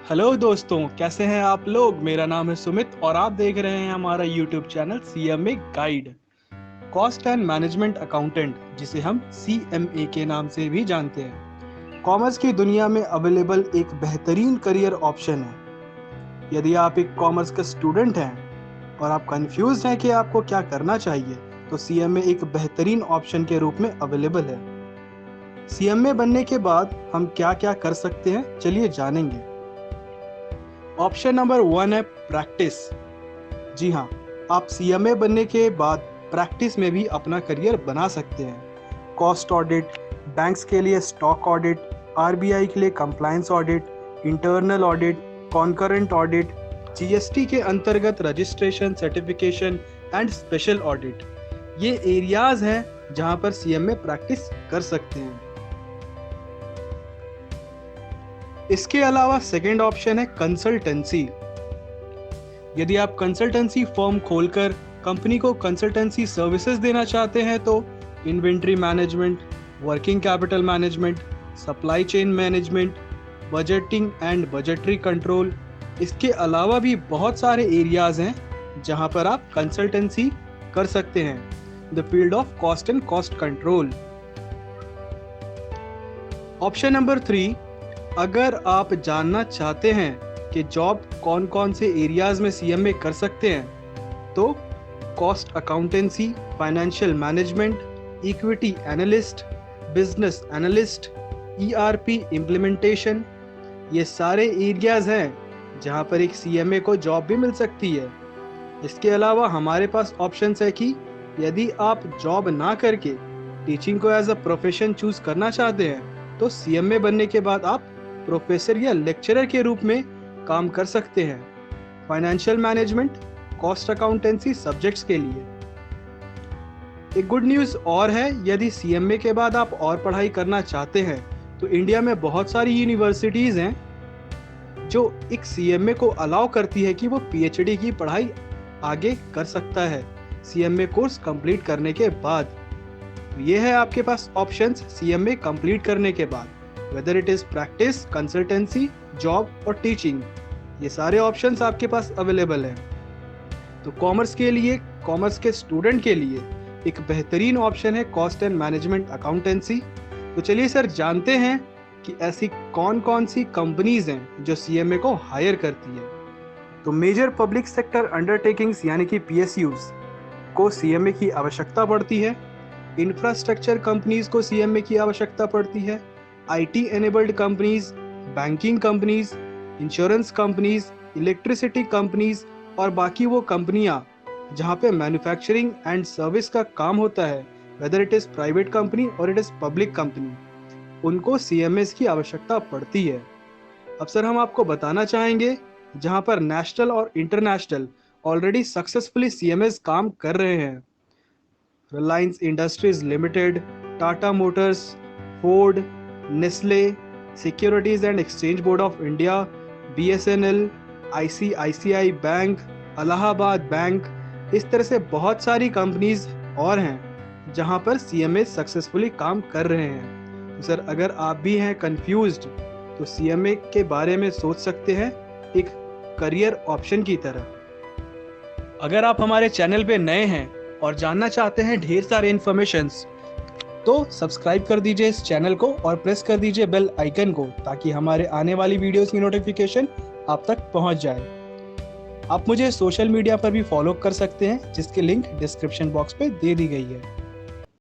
Hello दोस्तों, कैसे हैं आप लोग। मेरा नाम है सुमित और आप देख रहे हैं हमारा YouTube channel CMA guide, cost and management accountant, जिसे हम CMA के नाम से भी जानते हैं। कॉमर्स की दुनिया में अवेलेबल एक बेहतरीन करियर ऑप्शन है। यदि आप एक कॉमर्स का स्टूडेंट हैं और आप कंफ्यूज हैं कि आपको क्या करना चाहिए, तो CMA एक बेहतरीन ऑप्शन के रूप में अवेलेबल है। CMA बनने के बाद हम क्या क्या कर सकते हैं, चलिए जानेंगे। ऑप्शन नंबर 1 है प्रैक्टिस। जी हाँ, आप CMA बनने के बाद प्रैक्टिस में भी अपना करियर बना सकते हैं। कॉस्ट ऑडिट, बैंक्स के लिए स्टॉक ऑडिट, RBI के लिए compliance audit, internal audit, concurrent audit, GST के अंतर्गत registration, certification and special audit, ये एरियाज हैं जहां पर CMA प्रैक्टिस कर सकते हैं। इसके अलावा सेकेंड ऑप्शन है कंसल्टेंसी। यदि आप कंसल्टेंसी फर्म खोलकर कंपनी को कंसल्टेंसी सर्विसेज देना चाहते हैं तो inventory management, working capital management, supply chain management, budgeting and budgetary control, इसके अलावा भी बहुत सारे एरियाज हैं जहां पर आप कंसल्टेंसी कर सकते हैं। The field of cost and cost control. Option number 3, अगर आप जानना चाहते हैं कि जॉब कौन कौन से एरियाज में CMA कर सकते हैं, तो cost accountancy, financial management, equity analyst, business analyst, ERP implementation, ये सारे एरियाज हैं जहां पर एक CMA को जॉब भी मिल सकती है। इसके अलावा हमारे पास ऑप्शंस है कि यदि आप जॉब ना करके टीचिंग को एज अ प्रोफेशन चूज करना चाहते हैं तो CMA बनने के बाद आप प्रोफेसर या लेक्चरर के रूप में काम कर सकते हैं financial management, cost accountancy subjects के लिए। एक गुड न्यूज़ और है, यदि CMA के बाद आप और पढ़ाई करना चाहते हैं तो इंडिया में बहुत सारी यूनिवर्सिटीज़ हैं जो एक CMA को अलाउ करती है कि वो PhD की पढ़ाई आगे कर सकता है CMA कोर्स कंप्लीट करने के बाद। ये है आपके पास ऑप्शंस CMA कंप्लीट करने के बाद, whether it is practice, consultancy, job और टीचिंग, ये सारे ऑप्शंस आपके पास अवेलेबल हैं। तो कॉमर्स के लिए, कॉमर्स के स्टूडेंट के लिए एक बेहतरीन ऑप्शन है कॉस्ट एंड मैनेजमेंट अकाउंटेंसी। तो चलिए सर, जानते हैं कि ऐसी कौन कौन सी कंपनीज हैं जो CMA को हायर करती है। तो मेजर पब्लिक सेक्टर अंडरटेकिंग्स यानी कि PSUs को CMA की आवश्यकता पड़ती है। इंफ्रास्ट्रक्चर कंपनीज को CMA की आवश्यकता पड़ती है। IT enabled companies, banking companies, insurance companies, electricity companies और बाकी वो कंपनियां जहां पे मैन्युफैक्चरिंग एंड सर्विस का काम होता है, whether it is private company और इट इज पब्लिक कंपनी, उनको CMAs की आवश्यकता पड़ती है। अब सर, हम आपको बताना चाहेंगे जहां पर नेशनल और इंटरनेशनल ऑलरेडी सक्सेसफुली CMAs काम कर रहे हैं। Reliance industries limited, Tata Motors, Ford, Nestle, securities and exchange board of India, BSNL, ICICI bank, Allahabad bank, इस तरह से बहुत सारी कंपनीज और हैं जहां पर CMA सक्सेसफुली काम कर रहे हैं। तो सर, अगर आप भी हैं कंफ्यूज्ड तो CMA के बारे में सोच सकते हैं एक करियर ऑप्शन की तरह। अगर आप हमारे चैनल पे नए हैं और जानना चाहते हैं ढेर सारे इन्फॉर्मेशंस, तो सब्सक्राइब कर दीजिए इस चैनल को और प्रेस कर दीजिए बेल आइकन को, ताकि हमारे आने वाली वीडियोस की नोटिफिकेशन आप तक पहुंच जाए। आप मुझे सोशल मीडिया पर भी फॉलो कर सकते हैं, जिसकी लिंक डिस्क्रिप्शन बॉक्स पे दे दी गई है।